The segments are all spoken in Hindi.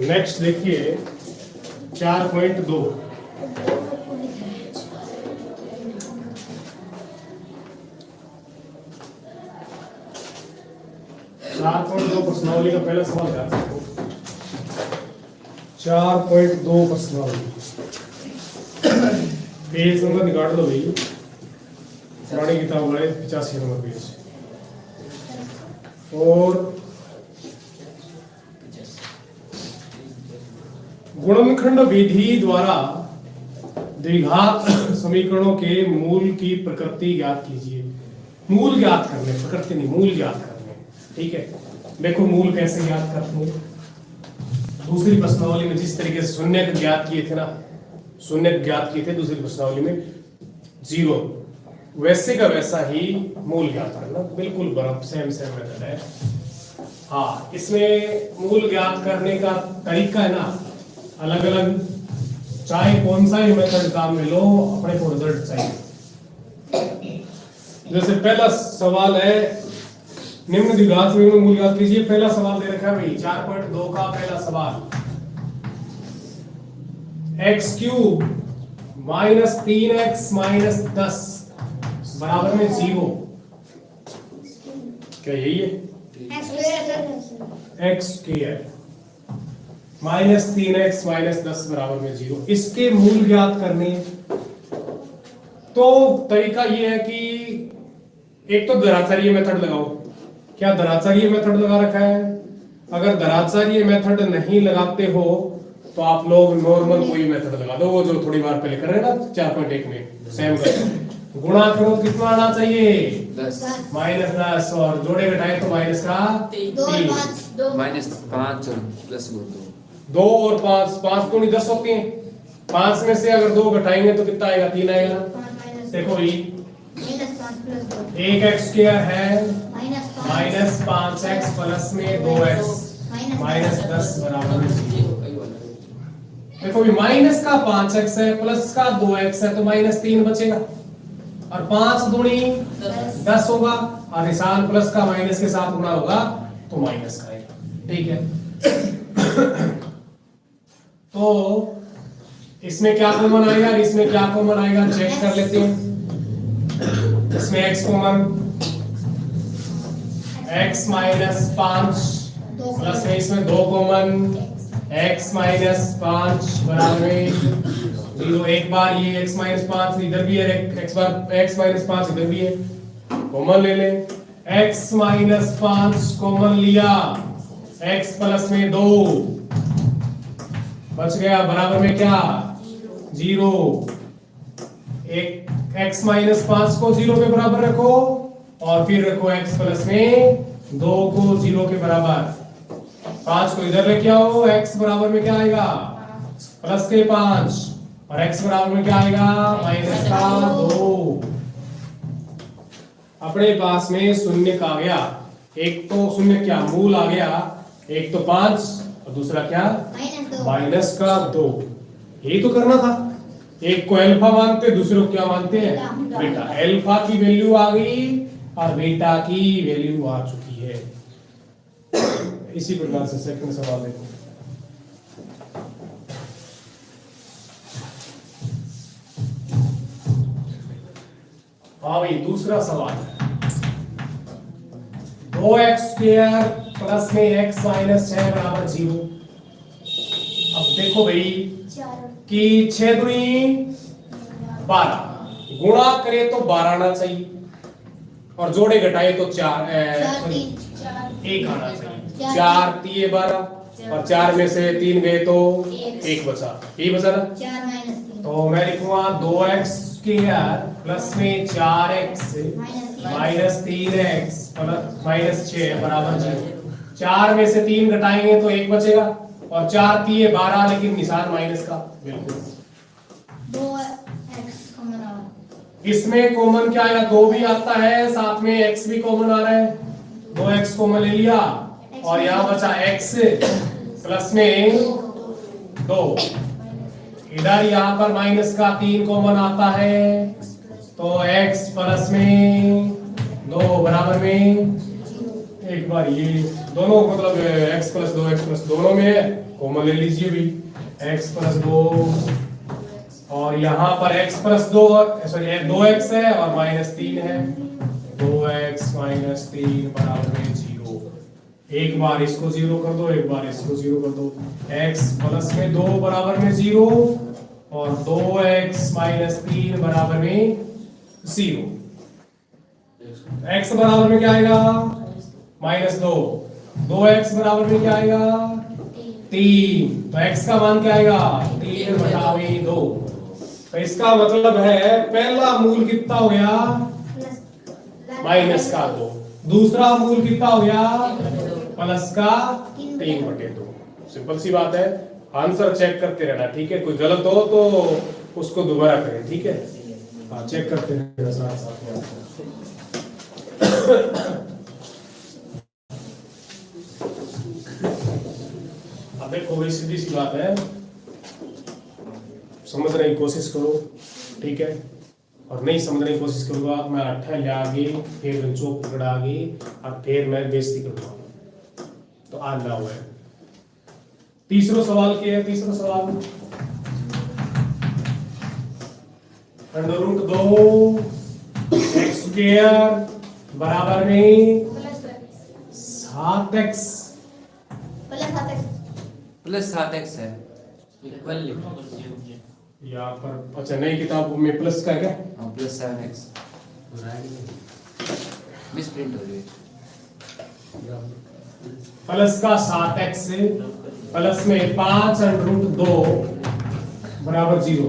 नेक्स्ट देखिए 4.2। प्रश्नावली का पहला सवाल क्या है? 4.2 प्रश्नावली। पेज नंबर निकाल लो भाई, पुरानी किताब वाले 85 नंबर पेज। और गुणनखंड विधि द्वारा द्विघात समीकरणों के मूल की प्रकृति ज्ञात कीजिए। मूल ज्ञात करने, प्रकृति नहीं, मूल ज्ञात करने। ठीक है, देखो मूल कैसे ज्ञात करते हैं। दूसरी प्रश्नावली में जिस तरीके से शून्य ज्ञात किए थे ना, शून्य ज्ञात किए थे दूसरी प्रश्नावली में, जीरो, वैसे का वैसा ही मूल ज्ञात करना, बिल्कुल बराबर सेम मेथड है। हाँ, इसमें मूल ज्ञात करने का तरीका है ना अलग अलग, चाहे कौन सा ही मेथड काम में लो, अपने को रिजल्ट चाहिए। जैसे पहला सवाल है निम्न द्विघात में मूल ज्ञात कीजिए। पहला सवाल दे रखा है भाई 4.2 का पहला सवाल, x cube minus 3x minus 10 बराबर में 0। क्या यही है? X square minus 3x minus 10 बराबर में 0। इसके मूल ज्ञात करने तो तरीका ये है कि एक तो दराचार्य मेथड लगाओ। क्या दराचार्य मेथड लगा रखा है? अगर दराचार्य मेथड नहीं लगाते हो तो आप लोग नॉर्मल कोई मेथड लगा दो, वो जो थोड़ी बार पहले कर रहे हैं ना 4.1 में सेम कर। गुणा करो कितना आना चाहिए? 10 माइनस 10, और जोड़े घटाए तो माइनस का 3, माइनस 5 और प्लस 2 और 5, 5 को नहीं 10 होती हैं। 5 में से अगर 2 घटाएंगे तो कितना आएगा? 3 आएगा। देखो भाई एक एक्स स्क्वायर है माइनस 5x प्लस में 2x माइनस 10 बराबर में 0। देखो भाई माइनस का 5x है प्लस का 2x है तो माइनस 3 बचेगा, और 5 दूनी 10 होगा, और निशान प्लस का माइनस के साथ गुणा होगा तो माइनस का आएगा। ठीक है। तो इसमें क्या कॉमन आएगा, इसमें क्या कॉमन आएगा चेक कर लेते हैं। इसमें x common, x minus 5 plus में इसमें 2 कॉमन, x माइनस 5 बराबर में 0। एक बार ये x माइनस 5 इधर भी है, x माइनस 5 इधर भी है, कॉमन ले लें। x माइनस 5 कॉमन लिया, x प्लस में 2 बच गया, बराबर में क्या? 0। एक x माइनस 5 को 0 के बराबर रखो और फिर रखो x प्लस में 2 को 0 के बराबर। 5 को इधर लेके आओ, x बराबर में क्या आएगा? प्लस के 5, और x बराबर में क्या आएगा? माइनस का 2। अपने पास में शून्य का आ गया, एक तो शून्य क्या मूल आ गया, एक तो 5 और दूसरा क्या? माइनस का 2। यही तो करना था। एक को अल्फा मानते, दूसरे को क्या मानते हैं? बीटा। अल्फा की वैल्यू आ गई और बीटा की वैल्यू आ चुकी है। इसी प्रकार से सेकंड सवाल देखो। हाँ भाई दूसरा सवाल, 2x स्क्वायर प्लस में x माइनस 6 बराबर 0। अब देखो भाई कि 6 दूनी 12, गुणा करे तो 12 आना चाहिए, और जोड़े घटाए तो 1 आना चाहिए। 4 3 12, और 4 में से 3 गए तो 1 बचा, यही बचा ना। तो मैं लिखूंगा 2x स्क्वायर प्लस में 4x माइनस 3x माइनस 6 बराबर 0। 4 में से 3 घटाएंगे तो 1 बचेगा, और 4 3 12, लेकिन निशान माइनस का। बिल्कुल 2x कॉमन आ, इसमें कॉमन क्या आएगा? 2 भी आता है, साथ में x भी कॉमन आ रहा है, 2x कॉमन ले लिया और यहाँ बचा x प्लस में 2। इधर यहाँ पर माइनस का 3 कॉमन आता है तो x प्लस में 2 बराबर में, एक बार ये दोनों मतलब x प्लस 2x प्लस दोनों में है, कॉमन ले लीजिए भी x प्लस 2 और यहाँ पर x प्लस 2 सॉरी 2x है और माइनस 3 है, 2x माइनस 3 बराबर में 0। एक बार इसको 0 कर दो, एक बार इसको 0 कर दो, x प्लस में 2 बराबर में 0 और 2x माइनस 3 बराबर में 0। x बराबर में क्या आएगा माइनस 2, 2x बराबर में क्या आएगा 3, तो x का मान क्या आएगा 3 बटा में 2। तो इसका मतलब है पहला मूल कितना हो गया माइनस का 2, दूसरा मूल कितना हो गया प्लस का 3 बटे 2। सिंपल सी बात है, आंसर चेक करते रहना, ठीक है। कोई गलत हो तो उसको दोबारा करें, ठीक है। हाँ चेक करते रहना साथ साथ में आंसर। अब देखो भाई सीधी सी बात है, समझने की कोशिश करो, ठीक है। और नहीं समझने की कोशिश करूंगा मैं अट्ठा ले आगे फिर चौक पकड़ा आगे और फिर मैं बेइज्जती करूंगा, तो आज ना हुआ है। तीसरा सवाल क्या है? तीसरा सवाल अंडर रूट 2 एक्स स्क्वायर बराबर में 7x प्लस 7x है इक्वल यहाँ पर। अच्छा नई किताब में प्लस का है क्या? हाँ प्लस 7x मिस प्रिंट हो रही है। प्लस का 7x प्लस में 5 अंडर रूट 2 बराबर 0।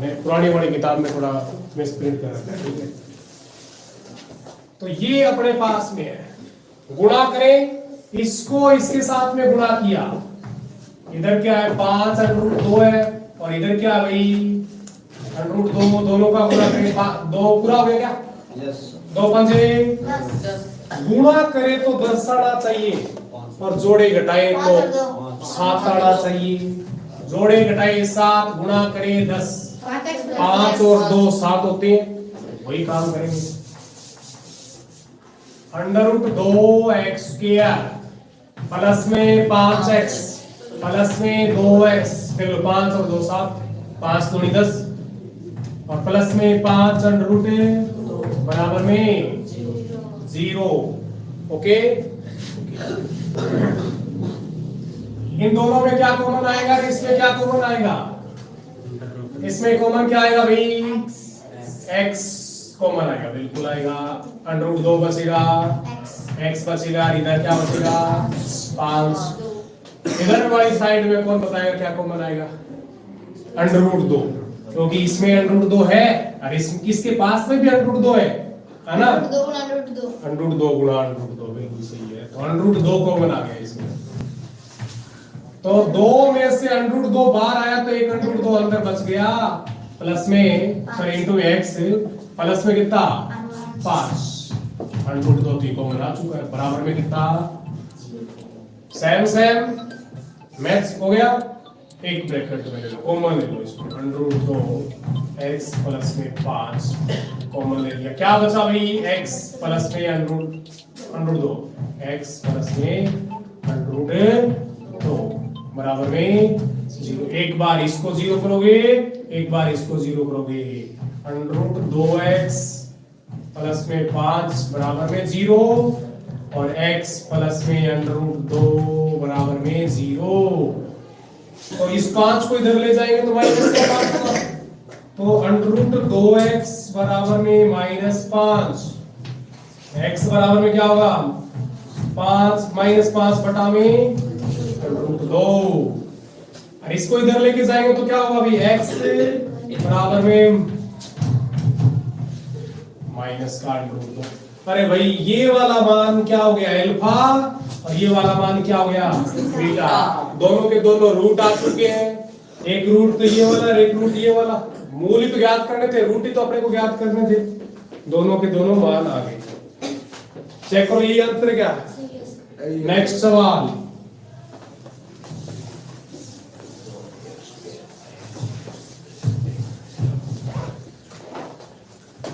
मैं पुरानी वाली किताब में थोड़ा मिस प्रिंट कर रखा है, ठीक है। तो ये अपने पास में है, गुणा करें, इसको इसके साथ में गुणा किया, इधर क्या है 5 अंडर रूट 2 है और इधर क्या है भाई अंडर रूट 2, दोनों का गुणा करें 2 पूरा हो गया क्या? यस। 2 पंजे 10, गुणा करें तो 10 आना चाहिए और जोड़े घटाए तो 7 आना चाहिए। जोड़े घटाए 7 गुणा करें 10, 5 और 2 7 होते हैं, वही काम करेंगे। Under root 2x square plus में 5x प्लस में 2x, फिर 5 और 2 7, 5 दूनी 10 और प्लस में 5 अंडर रूट बराबर में 0। ओके, इन दोनों में क्या कॉमन आएगा? इसमें क्या कॉमन आएगा? इसमें कॉमन क्या आएगा भाई? x कॉमन आएगा, बिल्कुल आएगा। अंडर रूट 2 बचेगा, x बचेगा, इधर क्या बचेगा 5। इधर वाली साइड में कौन बताएगा क्या कॉमन आएगा? अंडर रूट 2, क्योंकि इसमें अंडर रूट 2 है और इसके पास में भी अंडर रूट 2 है ना? अंडर रूट 2 गुणा अंडर रूट 2, बिल्कुल सही है। तो अंडर रूट 2 कॉमन आ गया इसमें। तो 2 में से अंडर रूट 2 बाहर आया तो एक अंडर रूट 2 अंदर बच गया, प्लस में सॉरी इनटू x प्लस में कितना 5 अंडर रूट 2 तो कॉमन आ चुका है, बराबर में कितना सेम मैच हो गया। एक ब्रैकेट में ले लो, कॉमन ले लो इसमें, अंडर रूट 2 x प्लस में 5 कॉमन ले लिया, क्या बचा भाई x प्लस में अंडर रूट 2, x प्लस में अंडर रूट 2 बराबर में 0। एक बार इसको 0 करोगे, एक बार इसको 0 करोगे, अंडर रूट 2x प्लस में 5 बराबर में 0 और x प्लस में अंडर रूट 2 बराबर में 0। तो इस 5 को इधर ले जाएंगे तो माइनस का 5 होगा, तो अंडर रूट 2x बराबर में -5, x बराबर में क्या होगा 5 -5 बटा में अंडर रूट 2। और इसको इधर लेके जाएंगे तो क्या होगा भाई x बराबर में माइनस का अंडर रूट 2। अरे भाई ये वाला मान क्या हो गया अल्फा और ये वाला मान क्या हो गया बीटा, दोनों के दोनों रूट आ चुके हैं। एक रूट तो ये वाला, एक रूट ये वाला, मूल ही तो ज्ञात करने थे, रूट ही तो अपने को ज्ञात करने थे, दोनों के दोनों मान आ गए। चेक करो, यही आंसर है क्या? नेक्स्ट सवाल,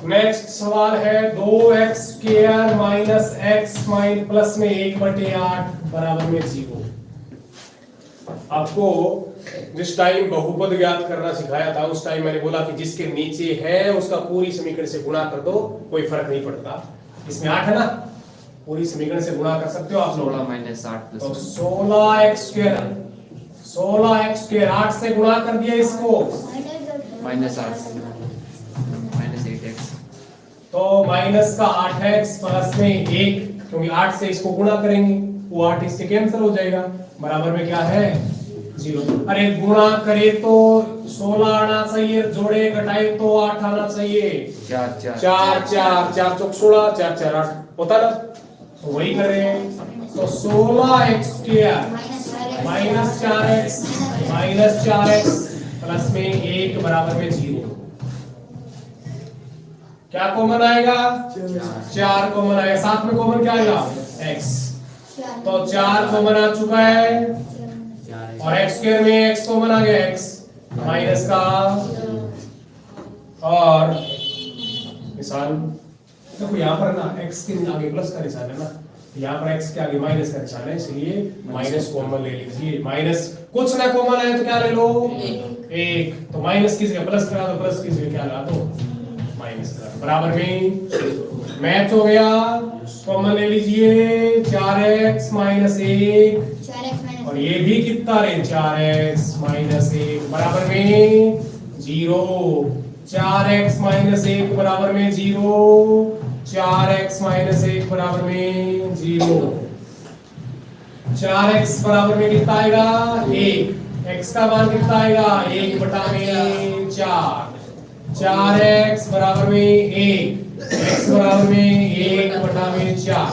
नेक्स्ट सवाल है 2x² minus x minus plus में 1/8 बराबर में 0। आपको जिस टाइम बहुपद ज्ञात करना सिखाया था उस टाइम मैंने बोला कि जिसके नीचे है उसका पूरी समीकरण से गुणा कर दो, कोई फर्क नहीं पड़ता। इसमें 8 है ना, पूरी समीकरण से गुणा कर सकते हो आप लोग। 16 माइनस 8 तो प्लस 16x², 8 से गुणा कर दिया इसको, माइनस 8 माइनस 8x, तो माइनस का 8x प्लस में 1, क्योंकि 8 से इसको गुणा करेंगे, वो 8 इससे कैंसिल हो जाएगा, बराबर में क्या है 0। अरे गुणा करे तो 16 आना चाहिए, जोड़े घटाए तो 8 आना चाहिए। 4 4 चौक 16, 4 4 8 होता ना, तो वही कर रहे हैं। तो 16x² माइनस 4x प्लस में 1 बराबर में 0। क्या कॉमन आएगा? 4 कॉमन आएगा, साथ में कॉमन क्या आएगा? x। तो 4 कॉमन आ चुका है और x² में x कॉमन आ गया, x माइनस का, और निशान देखो यहाँ पर ना x के आगे प्लस का निशान है ना, यहाँ पर x के आगे माइनस का निशान है, इसलिए माइनस कॉमन ले लीजिए। माइनस कुछ ना कॉमन आए तो क्या ले लो? 1। तो माइनस की जगह प्लस करा दो, प्लस की जगह क्या लगा दो? माइनस करा, बराबर में मैच हो गया। कॉमन ले लीजिए 4x माइनस 1, और ये भी कितना रहे? 4x माइनस 1 बराबर में 0। 4x माइनस 1 बराबर में 0, 4x माइनस 1 बराबर में 0। 4x बराबर में कितना आएगा? 1। x का मान कितना आएगा? 1/4। 4x बराबर में 1, x बराबर में 1/4।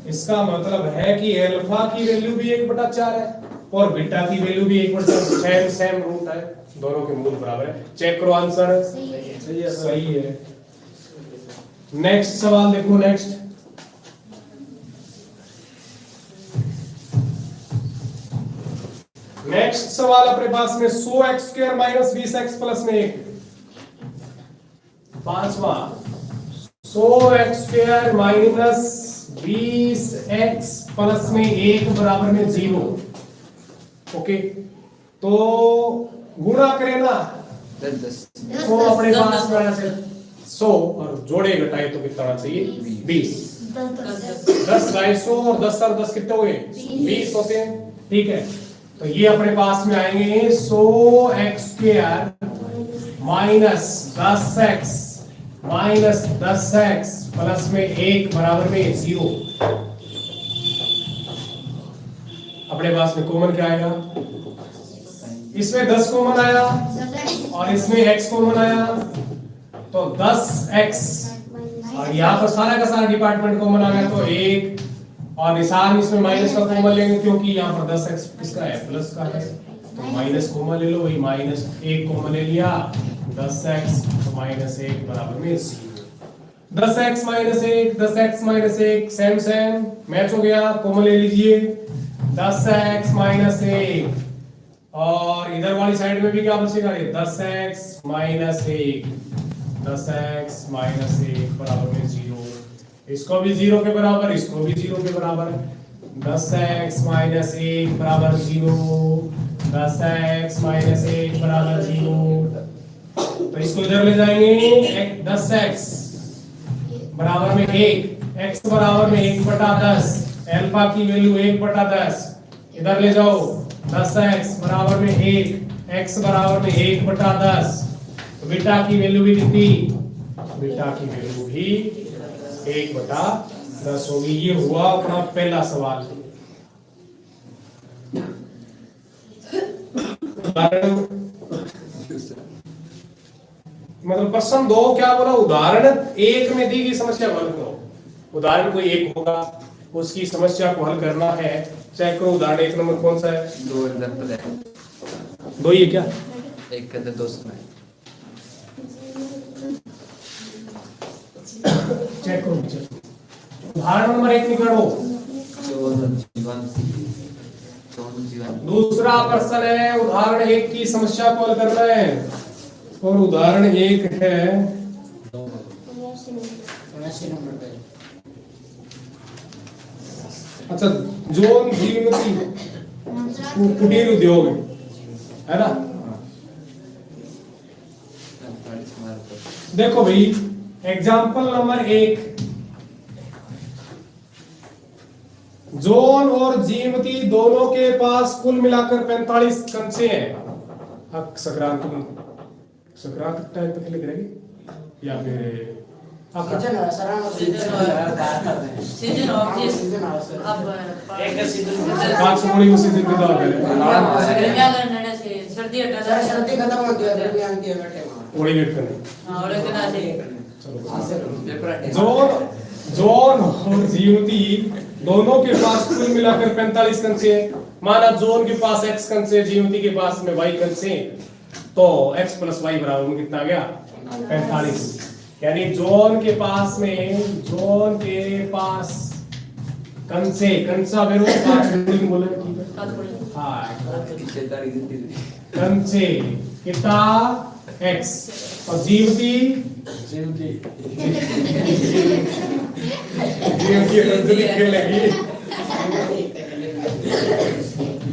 इसका मतलब है कि अल्फा की वैल्यू भी 1/4 है और बीटा की वैल्यू भी 1/4, सेम रूट है, दोनों के मूल बराबर है। चेक करो आंसर सही है। नेक्स्ट सवाल देखो, नेक्स्ट सवाल अपने पास में 100x² माइनस 20x प्लस में 1। पांचवा 100x² माइनस 20x प्लस में 1 बराबर में 0। ओके, तो गुणा करें ना, 10 तो अपने पास में 100 और जोड़े घटाए तो कितना आना चाहिए? 20। 10 250 और 10 और 10 कितने हो गए? 20 होते हैं, ठीक है। तो ये अपने पास में आएंगे 100x² माइनस 10x प्लस में 1 बराबर में 0। अपने पास में कॉमन क्या आएगा? इसमें 10 कॉमन आया और इसमें x कॉमन आया, तो 10x, और यहाँ पर सारा का सारा डिपार्टमेंट कॉमन आ गया, तो 1, और निशान इसमें माइनस का कॉमन लेंगे क्योंकि यहाँ पर 10x किसका है? प्लस का है, तो माइनस कॉमन ले लो, वही माइनस 1 कॉमन ले लिया, 10x तो माइनस 1 बराबर में 0। 10x minus 1, 10x minus 1 same match हो गया, कॉमन ले लीजिए 10x माइनस 1, और इधर वाली साइड में भी क्या बचेगा? 10x माइनस 1, 10x माइनस 1 बराबर में 0। इसको भी 0 के बराबर, इसको भी 0 के बराबर, 10x माइनस 1 बराबर 0, 10x माइनस 1 बराबर 0। तो इसको इधर ले जाएंगे, 10x बराबर में 1, x बराबर में 1/10, अल्फा की वैल्यू 1/10, इधर ले जाओ 10x बराबर में 1, x बराबर में 1/10, तो बीटा की वैल्यू भी कितनी? बीटा की वैल्यू भी 1/10 होगी। ये हुआ अपना पहला सवाल। मतलब प्रश्न 2 क्या बोला? उदाहरण 1 में दी गई समस्या को हल करो। उदाहरण कोई एक होगा, उसकी समस्या को हल करना है। चेक करो उदाहरण 1 नंबर कौन सा है? 2 एग्जांपल है, 2 ये क्या? एक के अंदर 2 समय। चेक करो, उदाहरण नंबर 1 निकालो। दूसरा प्रश्न है उदाहरण 1 की समस्या को हल करना है और उदाहरण 1 है अच्छा जोन जीवती कुटीर उद्योग है ना। देखो भाई एग्जाम्पल नंबर 1 जोन और जीवती दोनों के पास कुल मिलाकर 45 कंचे हैं। संक्रांत टाइम पे लिख रहे या फिर सीजन ऑफ अब उसी दिन के दौरान सर्दी सर्दी खत्म होती है दरमियान की बैठे ओड़ी वेट करने हां और कितना से जोन जोन और जीवती दोनों के पास कुल मिलाकर 45 कंचे हैं। माना जोन के पास x कंचे जीवती के पास में y कंचे तो x प्लस y बराबर में कितना आ गया 45। यानी जोन के पास कंचे कंचा बेरो 5 बिल्डिंग बोले ठीक है हां कंचे कितना x और जीवती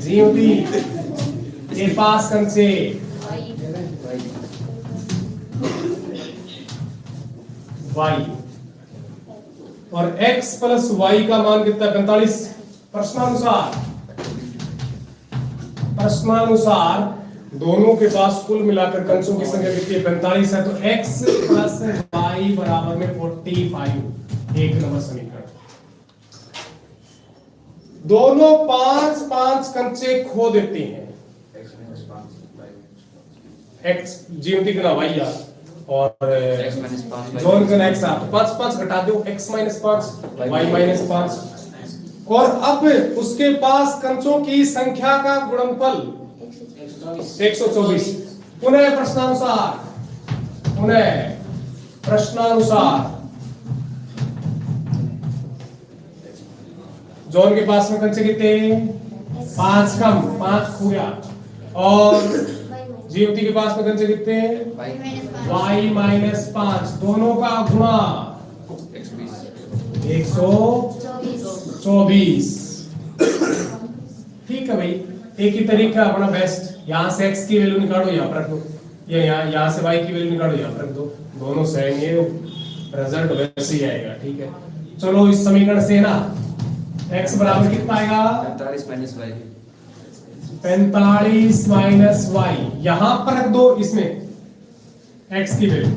जीवती के पास कंचे y और x प्लस y का मान कितना 45। प्रश्नानुसार दोनों के पास कुल मिलाकर कंचों की संख्या कितनी है 45 है तो x प्लस y बराबर में 45 एक नंबर समीकरण। दोनों 5-5 कंचे खो देते हैं x जीवती का y या और जोन का x आप 5-5 घटा दो x - 5 y - 5 और अब उसके पास कंचों की संख्या का गुणनफल 124। पुनः प्रश्नानुसार जोन के पास में कंचे कितने 5 कम 5 खो गया और जीवती के पास में कंचे कितने y - 5 दोनों का गुणा 124। ठीक है भाई एक ही तरीका अपना बेस्ट। यहाँ से x की वैल्यू निकालो यहाँ पर रख दो या यहाँ से y की वैल्यू निकालो यहाँ पर रख दो दोनों सेम ये रिजल्ट वैसे ही आएगा। ठीक है चलो इस समीकरण से ना x बराबर कितना आएगा 45 माइनस y यहाँ पर रख दो इसमें x की वैल्यू।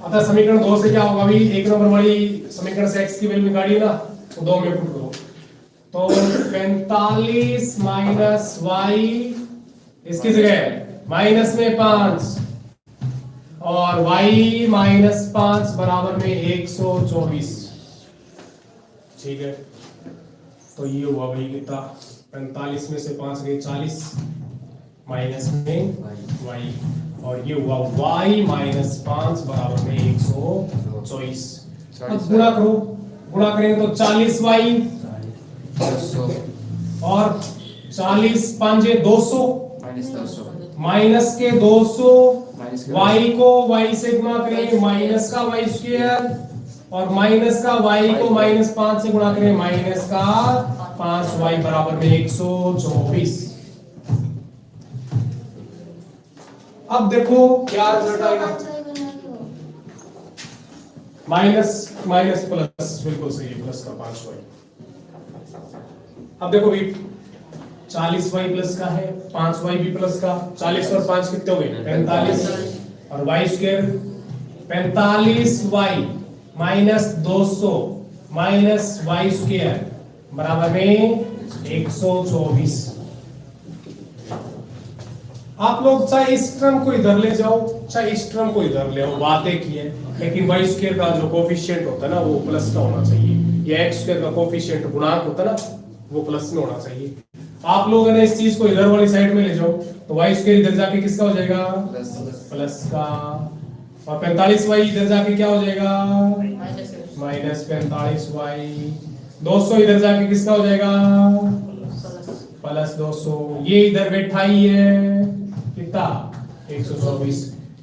अतः समीकरण 2 से क्या होगा अभी एक नंबर वाली समीकरण से x की वैल्यू निकालिए ना तो 2 में पुट करो तो 45 माइनस y इसकी जगह माइनस में 5 और y माइनस 5 बराबर में 124। ठीक है तो ये हुआ भाई कितना 45 में से 5 गए 40 माइनस में y और ये हुआ y माइनस 5 बराबर में 124। अब गुणा करो गुणा करेंगे तो 40y और 40 5 200 माइनस के 200 y को y से गुणा करेंगे माइनस का y स्क्वायर और माइनस का y को माइनस 5 से गुणा करेंगे माइनस का 5y बराबर में 124। अब देखो क्या रिजल्ट आएगा माइनस प्लस बिल्कुल सही है प्लस का 5y। अब देखो भाई 40y प्लस का है 5y भी प्लस का 40 और 5 कितने हो गए 45 और y square 45y minus 200 minus y square बराबर में 124। आप लोग चाहे इस टर्म को इधर ले जाओ चाहे इस टर्म को इधर ले आओ बात एक ही है लेकिन y स्क्वायर का जो कोफिशिएंट होता है ना वो प्लस का होना चाहिए या x स्क्वायर का कोफिशिएंट गुणांक होता है ना वो प्लस में होना चाहिए। आप लोग अगर इस चीज को इधर वाली साइड में ले जाओ तो y स्क्वायर इधर जाके किसका हो जाएगा प्लस का और 45y इधर जाके क्या हो जाएगा माइनस -45y। 200 इधर जाके किसका हो जाएगा +200। ये इधर बैठा ही है कितना 124।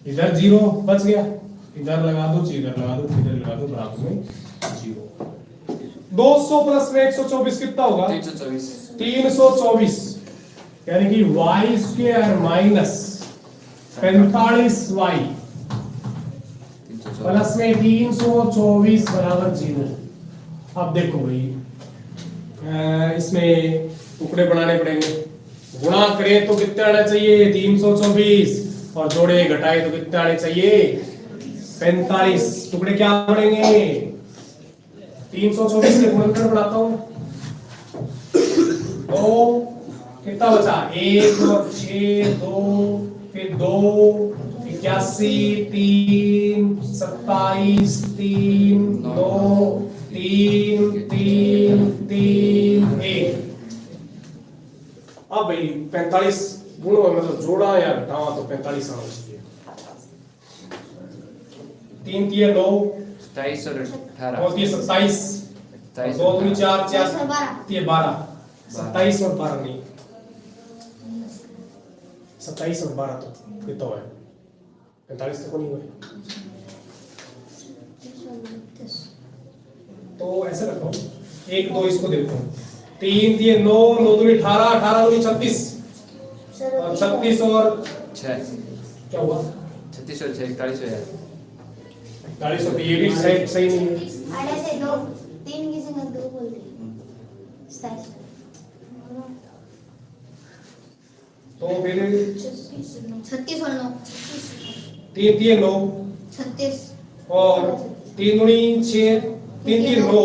इधर 0 बच गया, इधर लगा दो, इधर लगा दो, इधर लगा दो, बराबर में 0। 200 प्लस में 124 कितना होगा 324 324, यानी कि y square minus 45y plus में 324 बराबर 0। अब देखो भाई इसमें टुकड़े बनाने पड़ेंगे। गुणा करें तो कितने आना चाहिए 324, और जोड़े घटाए तो कितने आने चाहिए 45। टुकड़े क्या पड़ेंगे 324 के गुणनखंड बनाता हूं तो कितना बचा 1 और 6 2, फिर 2 81 3 27 3 2 3 3 3 1। अब भाई 45 गुणों में मतलब जोड़ा या घटावा तो 45 आना चाहिए। 3 3 9 27 और 18 और 27 2 3 4 4 12 27 और 12 नहीं 27 और 12 तो कितना हुआ 45 तक नहीं हुआ। तो ऐसा करता हूँ 1 2 इसको देखता हूँ 3 3 9 9 2 18 18 2 36 और 36 और 6 क्या हुआ 36 और 6 41 हो जाएगा 40 और ये भी सही सही नहीं है। आधे से दो तीन की जगह दो बोल दी 27 तो फिर 36 और 9 3 3 9 36 और 3 दूनी 6 3 3 9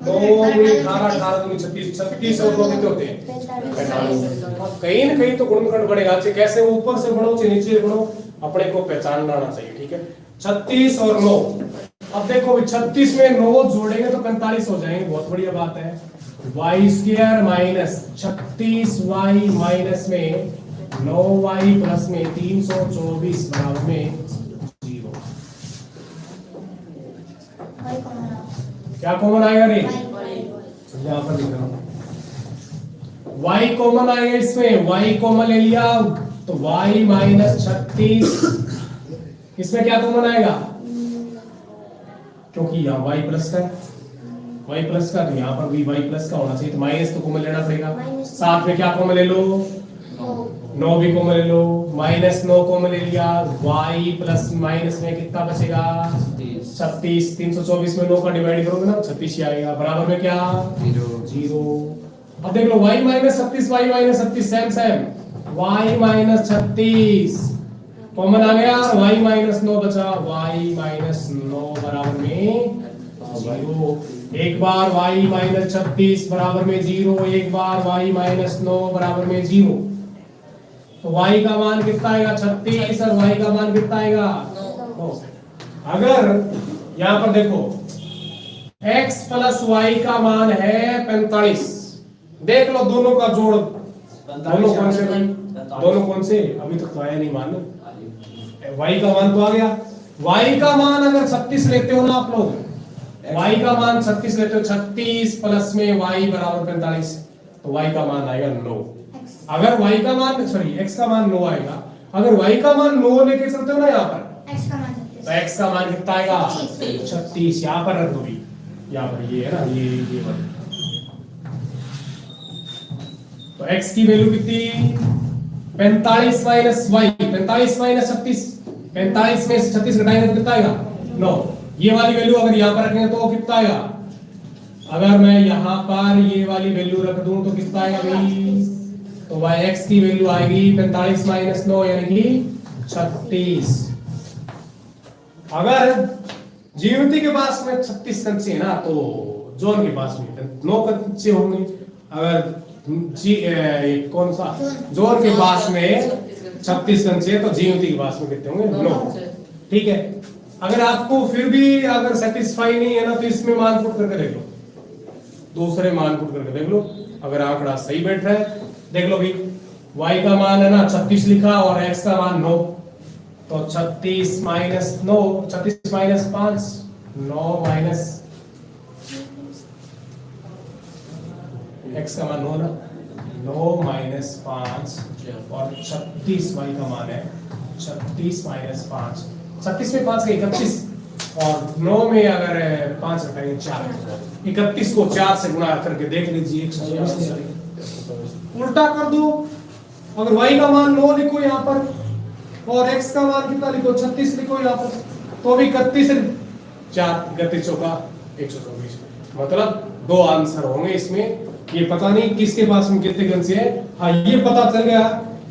9 दूनी 18 18 दूनी 36 36 और 9 कितने होते हैं 45। कहीं ना कहीं तो गुणनखंड बढ़ेगा, चाहे कैसे ऊपर से बढ़ो चाहे नीचे बढ़ो अपने को पहचानना आना चाहिए। ठीक है 36 और 9। अब देखो 36 में 9 जोड़ेंगे तो 45 हो जाएंगे, बहुत बढ़िया बात है। y square minus 36y minus में 9y प्लस में 324 बराबर में 0। भाई कौन है क्या कॉमन आएगा रे भाई यहाँ पर लिख रहा हूँ y कॉमन आएगा इसमें, y कॉमन ले लिया तो y माइनस 36। इसमें क्या कॉमन आएगा क्योंकि यहाँ y प्लस का है, y प्लस का तो यहाँ पर भी y प्लस का होना चाहिए, तो माइनस तो कॉमन लेना पड़ेगा। साथ में क्या कॉमन ले लो 9 भी कॉमन ले लो, -9 कॉमन ले लिया, y प्लस माइनस में कितना बचेगा 36। 324 में 9 का डिवाइड करोगे ना 36 ही आएगा, बराबर में क्या 0। अब देख लो y minus 36 y minus 36 same same, y minus 36 common आ गया, y माइनस 9 बचा, y माइनस 9 बराबर में 0। एक बार y माइनस 36 बराबर में 0, एक बार y माइनस 9 बराबर में 0। तो y का मान कितना आएगा 36 और y का मान कितना आएगा 9। अगर यहाँ पर देखो x प्लस y का मान है 45, देख लो दोनों का जोड़, दोनों कौन से भाई दोनों कौन से, अभी तक तो आया नहीं मान, y का मान तो आ गया। y का मान अगर 36 लेते हो ना आप लोग, y का मान 36 लेते हो, 36 प्लस में y बराबर 45, तो y का मान आएगा 9। अगर y का मान सॉरी x का मान 9 आएगा, अगर y का मान 9 लेके चलते हो ना यहाँ पर, x का मान तो x का मान कितना आएगा 36। यहाँ पर रख दो भी, यहाँ पर ये है ना ये वाला, तो x की वैल्यू कितनी 45 माइनस y, 45 माइनस 36, 45 में 36 घटाएंगे तो कितना आएगा 9। ये वाली वैल्यू अगर यहाँ पर रखेंगे तो कितना आएगा, अगर मैं यहाँ पर ये वाली वैल्यू रख दूं तो कितना आएगा भाई, तो x की वैल्यू आएगी 45 माइनस 9 यानी कि 36। अगर जीवती के पास में 36 कंचे है ना तो जॉन के पास में 9 कंचे होंगे। अगर कौन सा जोर के पास में 36 कंचे तो जीवती के पास में कितने होंगे 9। ठीक है, अगर आपको फिर भी अगर सेटिस्फाई नहीं है ना तो इसमें मान पुट करके देख लो, दूसरे मान पुट करके देख लो, अगर आंकड़ा सही बैठ रहा है। देख लो भाई y का मान है ना 36 लिखा और x का मान 9, तो 36 माइनस 9, 36 माइनस 5, 9 माइनस x का मान 9 ना, 9 माइनस 5 और 36 y का मान है 36 माइनस 5, 36 में 5 का 31 और 9 में अगर 5 रखेंगे 4, 31 को 4 से गुणा करके देख लीजिए 124 उल्टा कर दो, अगर y का मान 9 लिखो यहाँ पर और x का मान कितना लिखो 36 लिखो यहाँ पर, तो भी 31 4 31 का 124, मतलब दो आंसर होंगे इसमें। ये पता नहीं किसके पास में कितने गण से है। हाँ ये पता चल गया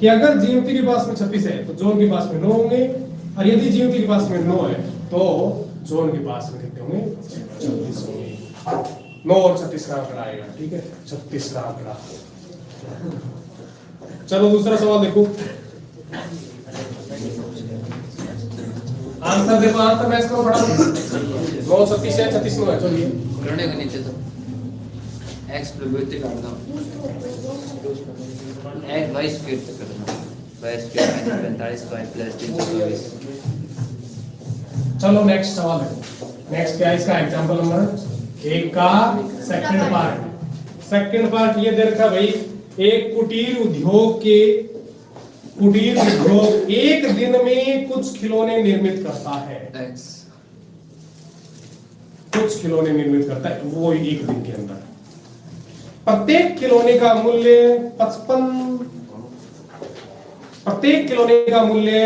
कि अगर जीएमटी के पास में 36 है तो जोन के पास में 9 होंगे, और यदि जीएमटी के पास में 9 है तो जोन के पास में कितने होंगे 36 होंगे। 9 और 36 का आंकड़ा आएगा, ठीक है 36 का आंकड़ा। चलो दूसरा सवाल देखो, आंसर देखो, आंसर मैच करो बड़ा 9 36 है 36 9 है। चलिए करने को नीचे तो x प्रवृत्ति काट दो, x y स्क्वायर तक कर दो, y square minus 45 y plus 324। चलो नेक्स्ट सवाल देखो, नेक्स्ट क्या है इसका एग्जांपल नंबर 1 का सेकंड पार्ट। सेकंड पार्ट ये दे रखा भाई, एक कुटीर उद्योग एक दिन में कुछ खिलौने निर्मित करता है, x कुछ खिलौने निर्मित करता है वो एक दिन के अंदर। प्रत्येक खिलौने का मूल्य 55, प्रत्येक खिलौने का मूल्य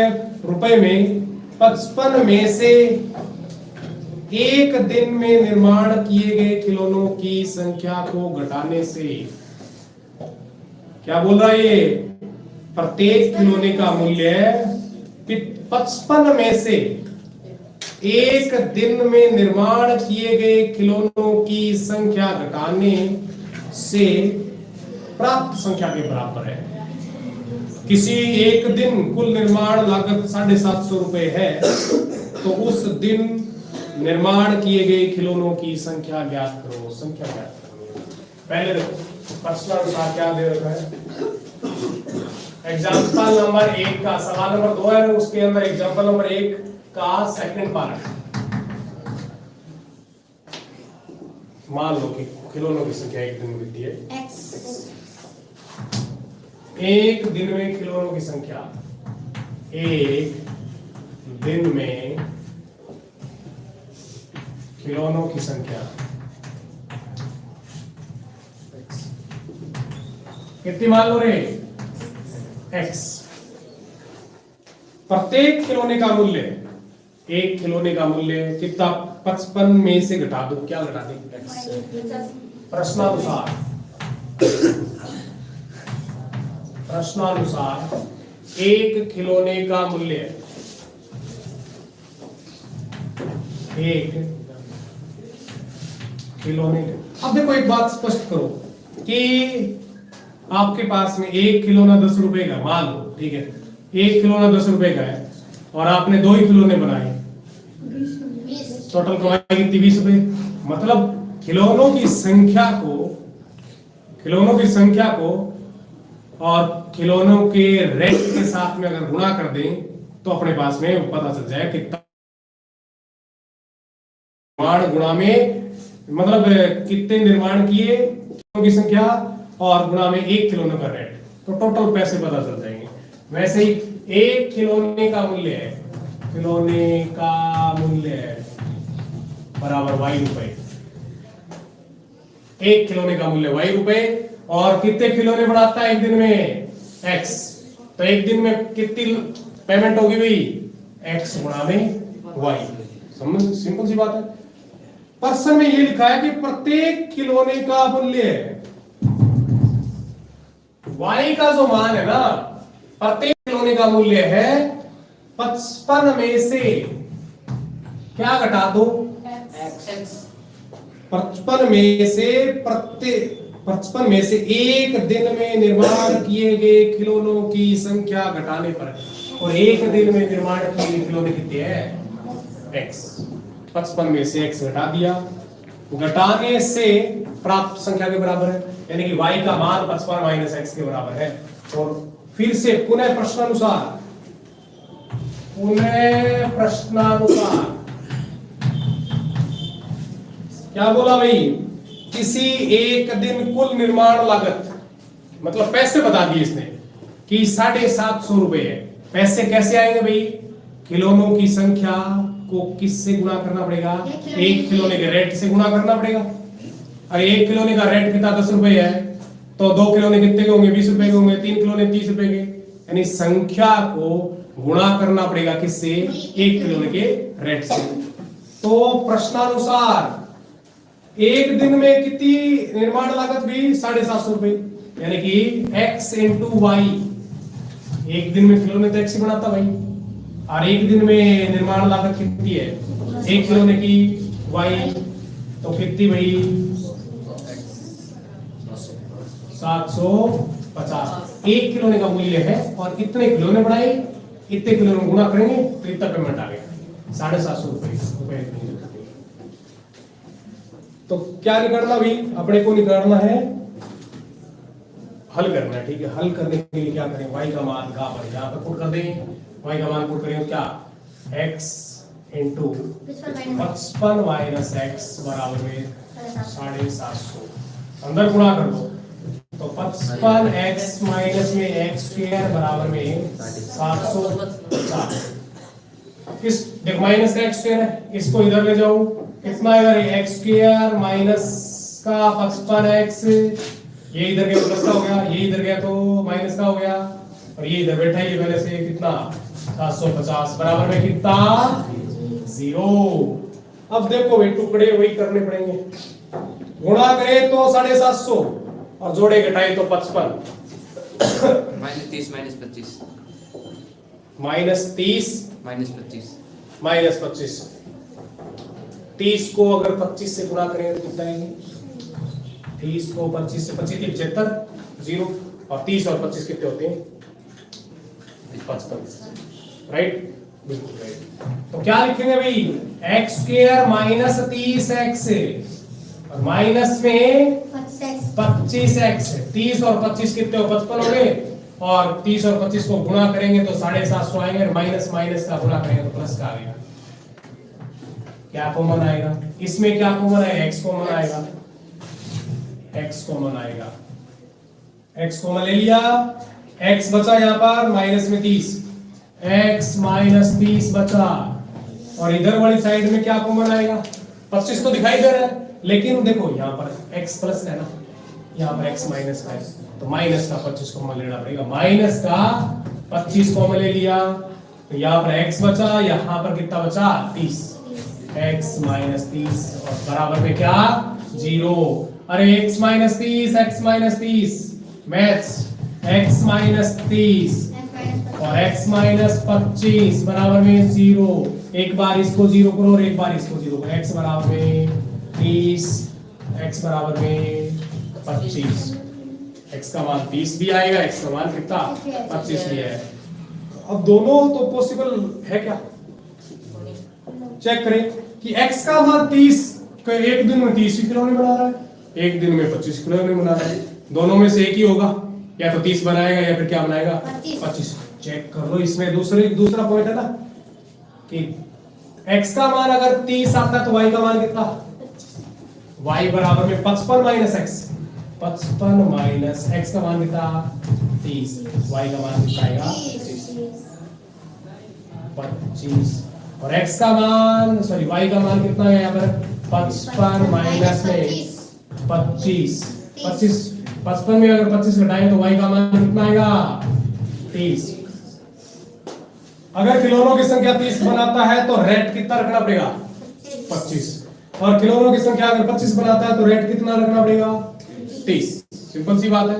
रुपए में 55 में से एक दिन में निर्माण किए गए खिलौनों की संख्या को घटाने से, क्या बोल रहा है ये, प्रत्येक खिलौने का मूल्य 55 में से एक दिन में निर्माण किए गए खिलौनों की संख्या घटाने से प्राप्त संख्या के बराबर है। किसी एक दिन कुल निर्माण लागत 750 रुपए है, तो उस दिन निर्माण किए गए खिलौनों की संख्या ज्ञात करो, संख्या ज्ञात करो। पहले देखो प्रश्न अनुसार क्या दे रखा है, एग्जाम्पल नंबर 1 का सवाल नंबर 2 है, उसके अंदर एग्जाम्पल नंबर 1 का सेकंड पार्ट। मान लो कि खिलौनों की संख्या एक दिन में होती है x, एक दिन में खिलौनों की संख्या, एक दिन में खिलौनों की संख्या कितनी मान लो रे x। प्रत्येक खिलौने का मूल्य, एक खिलौने का मूल्य कितना 55 में से घटा दो, क्या घटा दें x। प्रश्नानुसार एक खिलौने का मूल्य, एक खिलौने, अब देखो एक बात स्पष्ट करो कि आपके पास में एक खिलौना 10 रुपए का, मान लो ठीक है, एक खिलौना 10 रुपए का है और आपने 2 ही खिलौने बनाए, टोटल कमाई कितनी 20 रुपए। मतलब खिलौनों की संख्या को और खिलौनों के रेट के साथ में अगर गुणा कर दें तो अपने पास में पता चल जाए कि निर्माण गुणा में, मतलब कितने निर्माण किए खिलौनों की संख्या और गुणा में एक खिलौने का रेट, तो टोटल पैसे पता चल जाएंगे। वैसे ही एक खिलौने का मूल्य है, खिलौने का मूल्य है बराबर y रुपए, एक खिलौने का मूल्य y रुपए, और कितने खिलौने बनाता है एक दिन में x, तो एक दिन में कितनी पेमेंट होगी भाई x गुणा में y। समझ, सिंपल सी बात है। प्रश्न में ये लिखा है कि प्रत्येक खिलौने का मूल्य y का जो मान है ना, प्रत्येक खिलौने का मूल्य है 55 में से क्या घटा दो x 55 में से प्रत्येक 55 में से एक दिन में निर्माण किए गए खिलौनों की संख्या घटाने पर, और एक दिन में निर्माण किए गए खिलौने कितने हैं x। 55 में से x घटा दिया, घटाने से प्राप्त संख्या के बराबर है, यानी कि y का मान 55 माइनस x के बराबर है। और फिर से पुनः प्रश्नानुसार पुनः प्रश्नानुसार क्या बोला भाई, किसी एक दिन कुल निर्माण लागत, मतलब पैसे बता दिए इसने कि 750 रुपए है। पैसे कैसे आएंगे भाई, खिलौनों की संख्या को किससे गुणा करना पड़ेगा, एक खिलौने के रेट से गुणा करना पड़ेगा। और एक खिलौने का रेट कितना 10 रुपए है, तो 2 खिलौने कितने के होंगे, 20 रुपए के होंगे, 3 खिलौने 30 रुपए के, यानी संख्या को गुणा करना पड़ेगा किससे, एक खिलौने के रेट से। तो प्रश्नानुसार एक दिन में कितनी निर्माण लागत भी 750 रुपए, यानी कि x इंटू वाई। एक दिन में खिलौने तो x ही बनाता भाई, और एक दिन में निर्माण लागत कितनी है, एक खिलौने की y, तो कितनी भाई 750। एक खिलौने का मूल्य है और इतने खिलौने बनाए, इतने खिलौने गुणा करेंगे तो इतना पेमेंट आ गया 750 रुपए। तो क्या निकालना भाई, अपने को निकालना है, हल करना है, ठीक है। हल करने के लिए क्या करें, y का मान का पर यहाँ पर पुट कर देंगे, y का मान पुट करेंगे क्या, x इंटू 55 माइनस x बराबर में 750, अंदर गुणा कर दो, तो 55x माइनस में x स्क्वायर बराबर में 750। इस देखो माइनस का x स्क्वायर है, इसको इधर ले जाओ, कितना आएगा, x स्क्वायर माइनस का 55x, ये इधर गया प्लस का हो गया, ये इधर गया तो माइनस का हो गया, और ये इधर बैठा है, ये पहले से कितना 750 बराबर में कितना 0। अब देखो भाई टुकड़े वही करने पड़ेंगे, गुणा करे तो 750 और जोड़े घटाए तो 55, -30 -25 -30 -25 -25। 30 को अगर 25 से गुणा करें तो कितना आएंगे, 30 को 25 से 25 75 0, और 30 और 25 कितने होते हैं 55, राइट, बिल्कुल राइट। तो क्या लिखेंगे भाई, x स्क्वायर माइनस 30x और माइनस में 25x, 30 और 25 कितने हो 55 हो गए, और 30 और 25 को गुणा करेंगे तो 750 आएंगे, माइनस माइनस का गुणा करेंगे तो प्लस का आएगा। क्या कॉमन आएगा इसमें, क्या कॉमन आएगा, x कॉमन आएगा, x कॉमन आएगा, x कॉमन ले लिया, x बचा यहाँ पर माइनस में 30, x माइनस 30 बचा, और इधर वाली साइड में क्या कॉमन आएगा, 25 तो दिखाई दे रहा है, लेकिन देखो यहाँ पर x प्लस है ना, यहाँ पर x माइनस का है, तो माइनस का 25 कॉमन लेना पड़ेगा, माइनस का 25 कॉमन ले लिया, तो यहाँ पर x बचा, यहाँ पर कितना बचा 30, x माइनस 30 और बराबर में क्या 0। अरे x minus 30 maths, x minus 30 और x माइनस 25 बराबर में 0। एक बार इसको 0 करो और एक बार इसको 0 करो, x बराबर में 30, x बराबर में 25, x का मान 30 भी आएगा, x का मान कितना 25 भी है। अब दोनों तो पॉसिबल है क्या, चेक करें कि x का मान 30, एक दिन में 30 खिलौने बना रहा है, एक दिन में 25 खिलौने बना रहा है, दोनों में से एक ही होगा, या तो 30 बनाएगा या फिर क्या बनाएगा 25। चेक कर लो, इसमें दूसरा पॉइंट है ना कि x का मान अगर 30 आता है तो y का मान कितना, y बराबर में 55 माइनस x, 55 माइनस x का मान कितना 30, y का मान कितना आएगा 25, और x का मान सॉरी y का मान कितना है यहाँ पर 55 माइनस में 25, 55 में अगर 25 घटाएं तो y का मान कितना आएगा 30। अगर खिलौनों की संख्या 30 बनाता है तो रेट कितना रखना पड़ेगा 25, और खिलौनों की संख्या अगर 25 बनाता है तो रेट कितना रखना पड़ेगा 30। सिंपल सी बात है।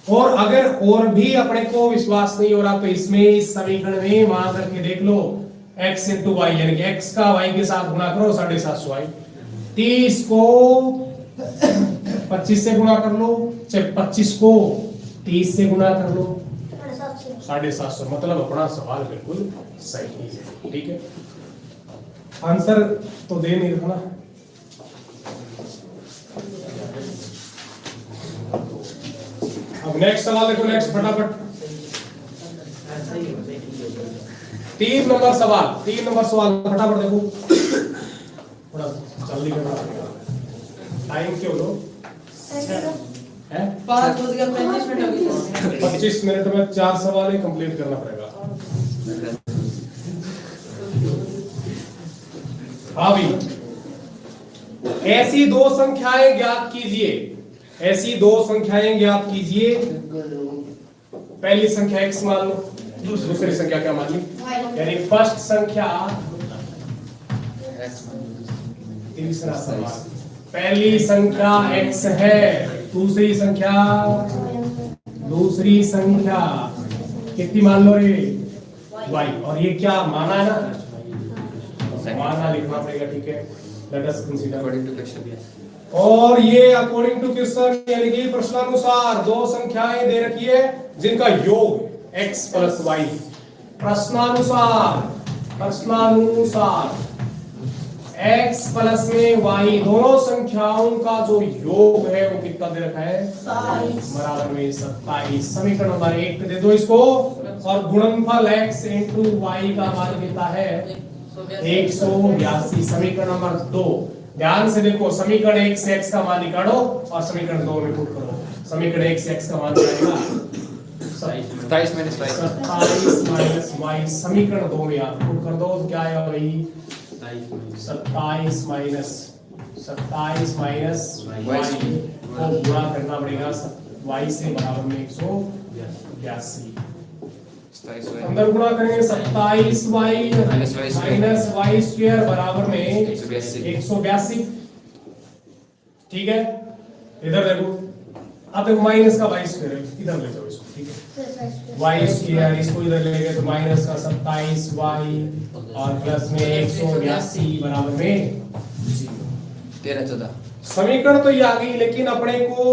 और अगर और भी अपने को विश्वास नहीं हो रहा तो इसमें इस समीकरण में वहां करके देख लो, x इंटू वाई यानी कि x का y के साथ गुणा करो 750y, 30 को 25 से गुणा कर लो, 25 को 30 से गुणा कर लो 750, मतलब अपना सवाल बिल्कुल सही है। ठीक है, आंसर तो दे नहीं रखना। अब नेक्स्ट सवाल देखो, नेक्स्ट फटाफट 3 नंबर सवाल, 3 नंबर सवाल फटाफट देखो, थोड़ा जल्दी करना पड़ेगा, टाइम क्यों लो है 5:35 हो गए। 25 मिनट में 4 सवाल ही कंप्लीट करना पड़ेगा। हाँ भी, ऐसी दो संख्याएं ज्ञात कीजिए, ऐसी दो संख्याएं ज्ञात कीजिए। पहली संख्या x मान लो, दूसरी संख्या क्या मान ली, यानी फर्स्ट संख्या, तीसरा सवाल, पहली संख्या x है, दूसरी संख्या कितनी मान लो रे, y, और ये क्या माना है ना, माना लिखना पड़ेगा, ठीक है। Let us consider according to question, और ये अकॉर्डिंग टू क्वेश्चन यानी कि प्रश्नानुसार दो संख्याएं दे रखी है जिनका योग x plus y, प्रश्नानुसार x plus में y, दोनों संख्याओं का जो योग है वो कितना दे रखा है, बराबर में 27। समीकरण नंबर 1 दे दो इसको, और गुणनफल x इंटू y का मान कितना है 182। समीकरण नंबर 2, ध्यान से देखो, समीकरण 1 से x का मान निकालो और समीकरण 2 में पुट करो। समीकरण 1 से x का मान निकालेगा 27 माइनस 5, 27 माइनस y, समीकरण 2 में आप पुट कर दो तो क्या आएगा भाई, 27 माइनस y को गुणा करना पड़ेगा y से, बराबर में 182। अंदर गुणा करेंगे 27y माइनस y स्क्वायर बराबर में 182, ठीक है। इधर देखो, अब देखो माइनस का y स्क्वायर है, इधर ले जाओ इसको, ठीक है। y स्क्वायर इसको इधर ले गए तो माइनस का 27y और प्लस में 182 बराबर में 13-14। समीकरण तो ये आ गई, लेकिन अपने को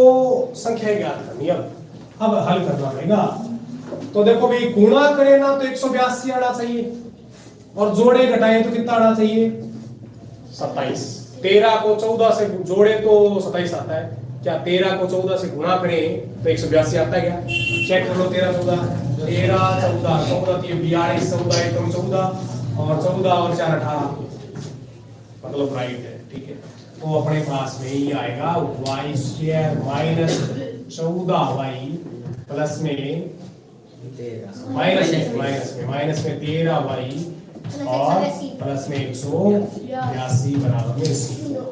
संख्या ज्ञात करनी है, अब हल करना पड़ेगा। तो देखो भाई, गुणा करें ना तो 182 आना चाहिए, और जोड़े घटाएं तो कितना आना चाहिए 27। 13 को 14 से जोड़े तो 27 आता है, क्या 13 को 14 से गुणा करें तो 182 आता है क्या, चेक कर लो। 13 14 42 14 एकम 14 और 14 और 4 18, मतलब राइट है, ठीक है। तो अपने पास में ये आएगा y square minus 14y plus में माइनस में 13y और प्लस में 182 बराबर में 0।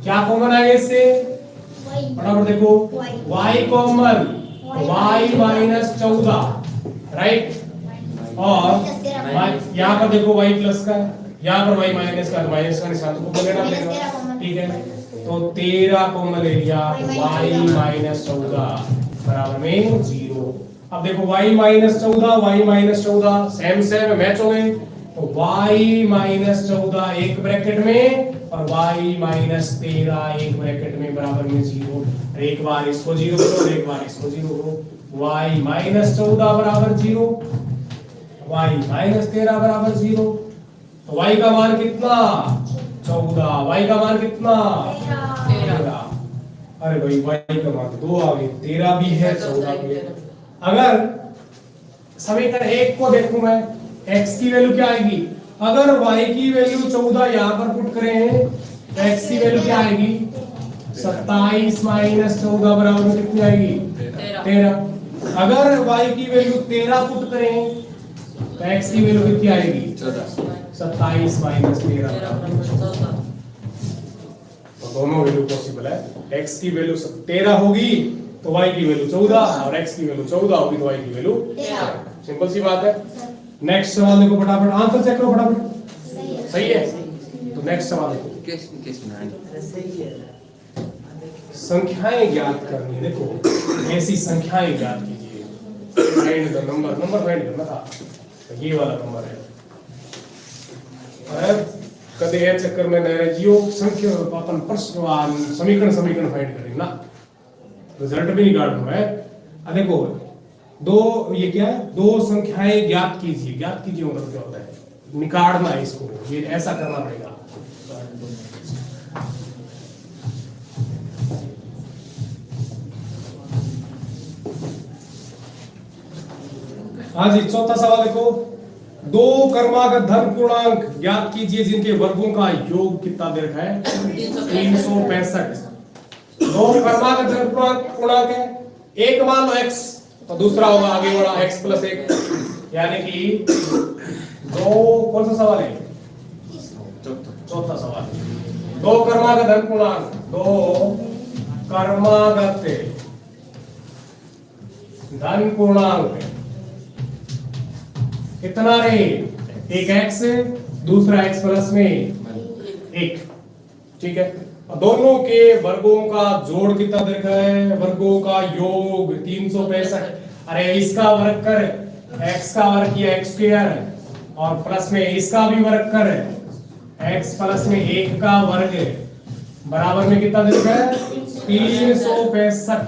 क्या कॉमन आएगा इससे, बराबर देखो, y common, y minus 14, right, और यहाँ पर देखो y प्लस का, यहाँ पर y माइनस का, माइनस का निशान तो ऊपर लेना पड़ेगा, ठीक है। तो 13 कॉमन ले लिया, y माइनस 14 बराबर में 0। अब देखो y माइनस 14 सेम मैच हो गए, तो y माइनस 14 एक ब्रैकेट में और y माइनस 13 एक ब्रैकेट में बराबर में 0। एक बार इसको 0 करो, एक बार इसको 0 करो, y माइनस 14 बराबर 0, y माइनस 13 बराबर 0। तो y का मान कितना 14, y का मान कितना 13। अरे भाई y का मान 2 आ गए, 13 भी है 14 भी है। अगर समीकरण 1 को देखूं मैं, x की वैल्यू क्या आएगी, अगर y की वैल्यू 14 यहां पर पुट करें तो x की वैल्यू क्या आएगी 27 माइनस 14 बराबर में कितनी आएगी 13। अगर y की वैल्यू 13 पुट करें तो x की वैल्यू कितनी आएगी 27 माइनस 13। तो दोनों वैल्यू पॉसिबल है, x की वैल्यू 13 होगी तो y की वैल्यू 14 और x की वैल्यू 14 होगी तो y की वैल्यू 13। सिंपल सी बात है। नेक्स्ट सवाल देखो फटाफट, आंसर चेक करो फटाफट, सही है। तो नेक्स्ट सवाल देखो, संख्याएं ज्ञात करनी है। देखो ऐसी संख्याएं ज्ञात कीजिए, फाइंड द नंबर फाइंड करना था, तो ये वाला नंबर है। और कदे ये चक्कर में न जियो संख्या अपन प्रश्न समीकरण फाइंड करेंगे ना, रिजल्ट भी निकालना है। देखो दो, ये क्या है, दो संख्याएं ज्ञात कीजिए, मतलब क्या होता है, निकालना है इसको, ये ऐसा करना पड़ेगा। हाँ जी, चौथा सवाल देखो, दो क्रमागत धन पूर्णांक ज्ञात कीजिए जिनके वर्गों का योग कितना दे रखा है 365। दो क्रमागत धन पूर्णांक है, एक मान लो x और दूसरा होगा आगे वाला x प्लस 1, यानी कि दो, कौन सा सवाल है, चौथा सवाल। दो क्रमागत धन पूर्णांक, दो क्रमागत धन पूर्णांक कितना रे, एक x दूसरा x प्लस में एक, ठीक है। और दोनों के वर्गों का जोड़ कितना दे रखा है, वर्गों का योग 365। अरे इसका वर्ग कर, x का वर्ग किया x स्क्वायर और प्लस में इसका भी वर्ग कर, x प्लस में 1 का वर्ग बराबर में कितना दे रखा है 365।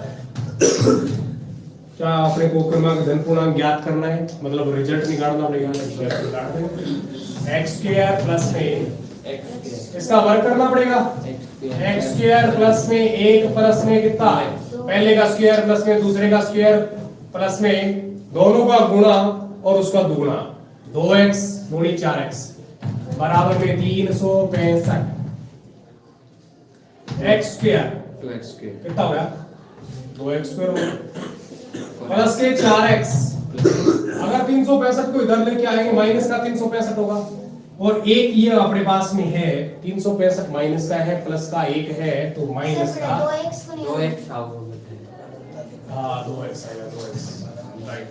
क्या आपने को क्रमांक धन पूर्णांक ज्ञात करना है, मतलब रिजल्ट निकालना पड़ेगा। x स्क्वायर प्लस में इसका वर्ग करना पड़ेगा, x स्क्वायर प्लस में 1 प्लस में कितना है, पहले का स्क्वायर प्लस में दूसरे का स्क्वायर प्लस में दोनों का गुणा और उसका दुगुना, 2x गुणी 4x बराबर में 365। x स्क्वायर 2x स्क्वायर कितना हो गया, 2x स्क्वायर हो गया प्लस के 4x। अगर 365 को इधर लेके आएंगे माइनस का 365 होगा, और एक ये अपने पास में है 365 माइनस का है प्लस का 1 है तो माइनस का 2x हाँ 2x आएगा, 2x राइट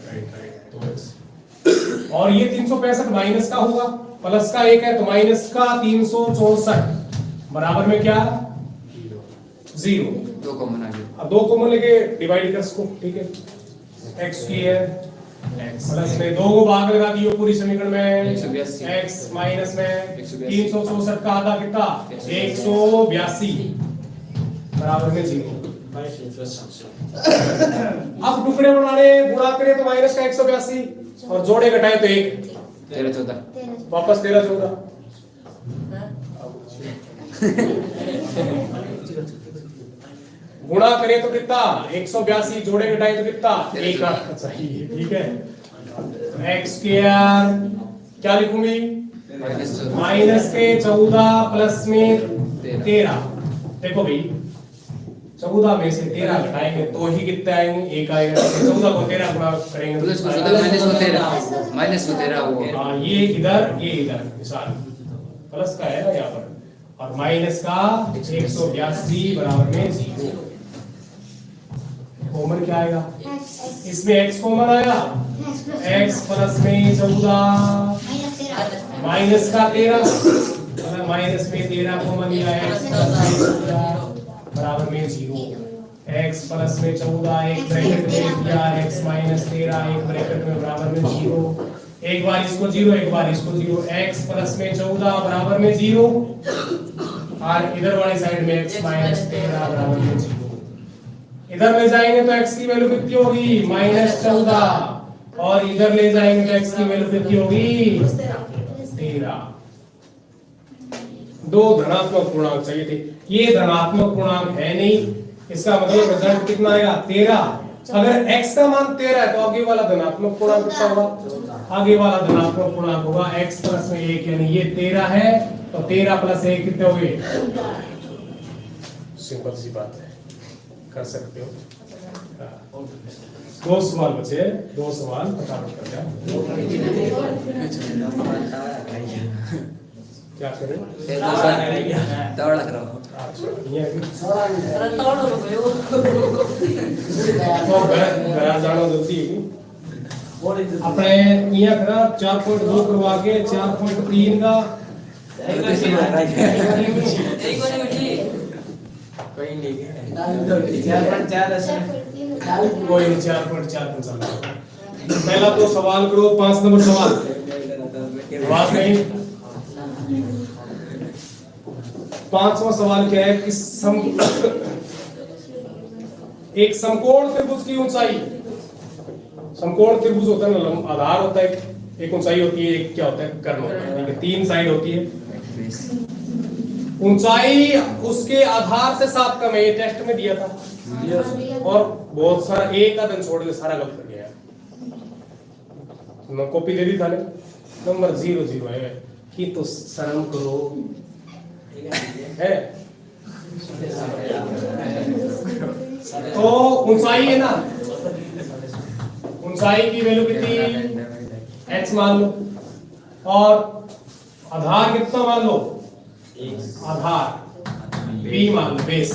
2x। और ये 365 माइनस का होगा, प्लस का 1 है तो माइनस का 364 बराबर में क्या 0। दो कॉमन आ गया, अब दो कॉमन लेके डिवाइड कर इसको, ठीक है। x स्क्वायर प्लस में 2 को भाग लगा दियो पूरी समीकरण में, 182 x माइनस में 182 364 का आधा कितना 182 बराबर में 0। अब टुकड़े बनाने, गुणा करें तो माइनस का 182 और जोड़े घटाए तो 1, 13 14 वापस 13 14। गुणा करें तो कितना 182, जोड़े घटाए तो कितना 1 आना चाहिए, ठीक है। x स्क्वायर क्या लिखूंगी माइनस के 14 प्लस में 13। देखो भाई 14 में से 13 घटाएंगे तो ही कितने आएंगे, 1 आएगा। 14 को 13 गुणा करेंगे प्लस को 14 माइनस को 13 होगा। हाँ ये इधर मिसाल प्लस का है ना यहाँ पर, और माइनस का 182 बराबर में 0। कॉमन क्या आएगा, इसमें x कॉमन आया, x प्लस में 14 माइनस का 13, माइनस में 13 कॉमन लिया, x बराबर में 0। x प्लस में 14 एक ब्रैकेट में दिया, x माइनस 13 एक ब्रैकेट में बराबर में 0। एक बार इसको 0 एक बार इसको 0, x प्लस में 14 बराबर में 0 और इधर वाली साइड में x माइनस 13 बराबर में 0। इधर ले जाएंगे तो x की वैल्यू कितनी होगी -14 और इधर ले जाएंगे तो x की वैल्यू कितनी होगी 13। दो धनात्मक पूर्णांक चाहिए थे, ये धनात्मक पूर्णांक है नहीं, इसका मतलब रिजल्ट कितना आएगा 13। अगर x का मान 13 है तो आगे वाला धनात्मक पूर्णांक कितना होगा, आगे वाला धनात्मक पूर्णांक होगा x प्लस में 1, यानी ये 13 है तो 13 प्लस 1 कितने हो गए। सिंपल सी बात है, कर सकते हो। दो सवाल बचे, दो सवाल फटाफट कर जाओ। क्या करें, दौड़ लग रहा हो ये अभी अरे तोड़ लो भाई तो घर जाना जल्दी है अपने यहाँ करा 4.2 करवा के 4.3 का कोई नहीं कोई नहीं 4.4 पहला तो सवाल करो, 5 नंबर सवाल बात नहीं। 5वां सवाल क्या है कि एक समकोण त्रिभुज की ऊंचाई, समकोण त्रिभुज होता है ना, आधार होता है, एक ऊंचाई होती है, एक क्या होता है कर्ण होता है, 3 साइड होती है। ऊंचाई उसके आधार से 7 कम है, ये टेस्ट में दिया था और बहुत सारा एक आदमी छोड़ के सारा गलत कर गया। कॉपी दे दी था ने नंबर 0 0 है कि तो शर्म करो है। तो ऊंचाई है ना, ऊंचाई की वैल्यू कितनी h मान लो, और आधार कितना मान लो, आधार b मान लो, बेस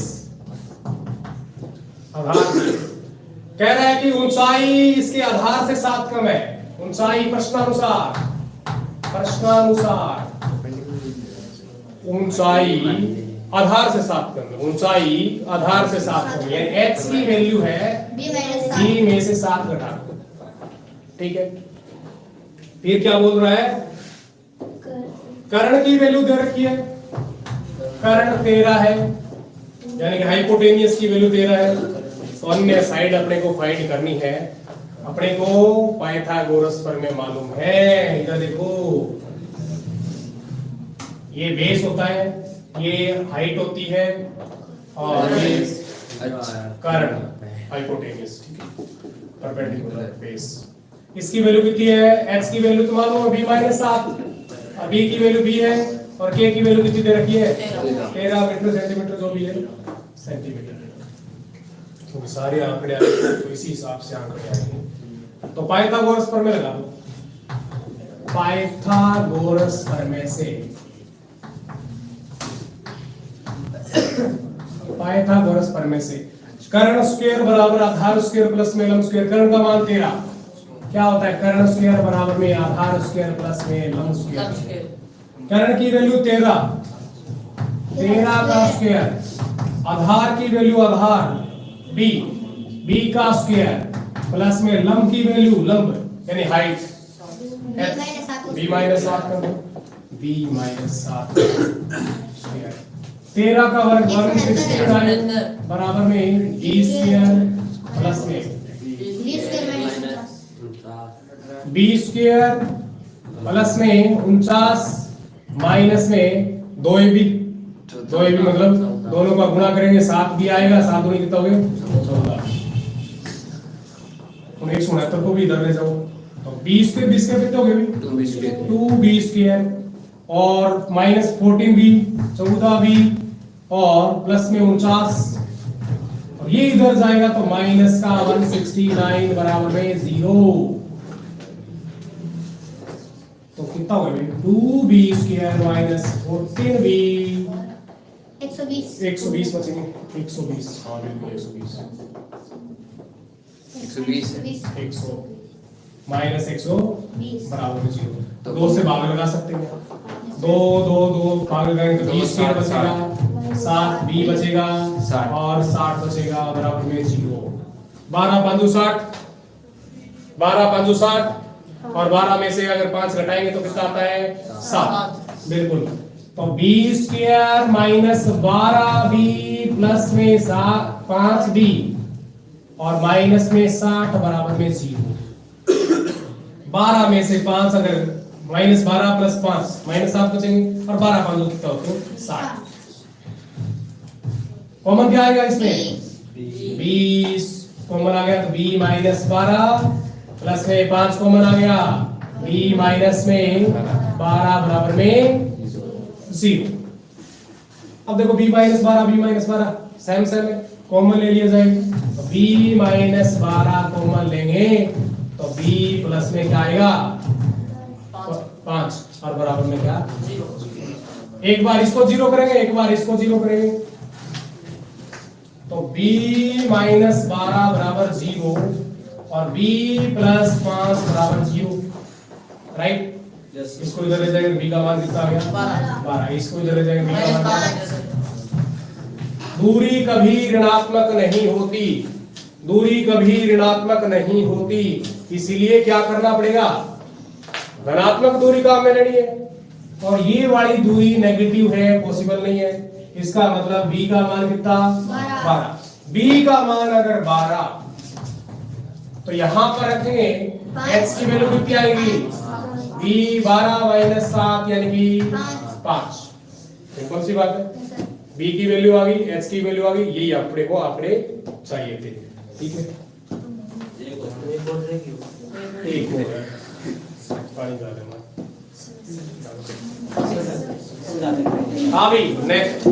आधार। कह रहा है कि ऊंचाई इसके आधार से 7 कम है। ऊंचाई प्रश्नानुसार ऊंचाई आधार से 7 कम है, ऊंचाई आधार से 7 कम है, यानी h की वैल्यू है b में से 7 घटा दो, ठीक है। फिर क्या बोल रहा है, कर्ण की वैल्यू दे रखी है, कर्ण 13 है, यानी कि हाइपोटेनियस की वैल्यू 13 है। तो अन्य साइड अपने को फाइंड करनी है, अपने को पाइथागोरस प्रमेय मालूम है। इधर देखो, ये बेस होता है, ये हाइट होती है, और ये कर्ण हाइपोटेनियस, ठीक है, परपेंडिकुलर बेस। इसकी वैल्यू कितनी है, h की वैल्यू तो मालूम है b-7, और b की वैल्यू b है, और k की वैल्यू कितनी दे रखी है 13 मीटर सेंटीमीटर, जो भी है सेंटीमीटर। तो सारे आंकड़े आएंगे तो इसी हिसाब से आंकड़े आएंगे। तो पाइथागोरस प्रमेय लगा दो, पाइथागोरस प्रमेय से, पाइथागोरस प्रमेय से कर्ण स्क्वायर बराबर आधार स्क्वायर प्लस में लंब स्क्वायर। कर्ण का मान 13, क्या होता है, कर्ण स्क्वायर बराबर में आधार स्क्वायर प्लस में लंब स्क्वायर। कर्ण की वैल्यू 13 का स्क्वायर, आधार की वैल्यू आधार b का स्क्वायर प्लस में लंब की वैल्यू लंब यानी हाइट b-7 कर दो, b-7 स्क्वायर। 13 का वर्ग 169 बराबर में b स्क्वायर प्लस में b स्क्वायर प्लस में 49 माइनस में 2ab मतलब दोनों का गुणा करेंगे 7 भी आएगा, 7 दूनी कितना हो गया 14। 169 को भी इधर ले जाओ, तो 20 के 20 के कितने हो गए, 2b स्क्वायर, और माइनस 14b 14b, और प्लस में 49, और ये इधर जाएगा तो माइनस का 169 बराबर में 0। तो कितना हो गया 2b स्क्वायर माइनस 14b 120 बचेंगे, 120, हाँ बिल्कुल 120 100 माइनस 120 बराबर में 0। तो 2 से भाग लगा सकते हैं, 2 भाग लगाएंगे तो 20 स्क्वायर बचेगा, 7b बचेगा, और 60 बचेगा बराबर में 0। 12 5 60, 12 5 60, और 12 में से अगर 5 घटाएंगे तो कितना आता है 7, बिल्कुल। तो b square minus 12b plus में 5b, और माइनस में 60 बराबर में 0। 12 में से 5 अगर माइनस 12 प्लस 5 माइनस 7 बचेंगे, और 12 5 कितना होते हैं 60। कॉमन क्या आएगा इसमें, 20 कॉमन आ गया, तो b माइनस 12 प्लस में 5 कॉमन आ गया, b माइनस में 12 बराबर में 0। अब देखो b माइनस 12 सेम है, कॉमन ले लिया जाएगा, तो b माइनस 12 कॉमन लेंगे तो b प्लस में क्या आएगा 5, और बराबर में क्या 0। एक बार इसको 0 करेंगे, एक बार इसको 0 करेंगे, तो b माइनस 12 बराबर 0, और b प्लस 5 बराबर 0, राइट। इसको इधर ले जाएंगे, b का मान कितना आ गया 12, इसको इधर ले जाएंगे, b का मान। दूरी कभी ऋणात्मक नहीं होती, दूरी कभी ऋणात्मक नहीं होती, इसीलिए क्या करना पड़ेगा, धनात्मक दूरी काम में लेनी है, और ये वाली दूरी नेगेटिव है, पॉसिबल नहीं है। इसका मतलब b का मान कितना 12, b का मान अगर 12, तो यहां पर रखेंगे h की वैल्यू कितनी आएगी, b 12 माइनस 7 यानी कि 5। सिंपल सी बात है, b की वैल्यू आ गई, h की वैल्यू आ गई, यही अपने को आंकड़े चाहिए थे, ठीक है। एक हो गया, पानी डाल देना। हाँ भाई नेक्स्ट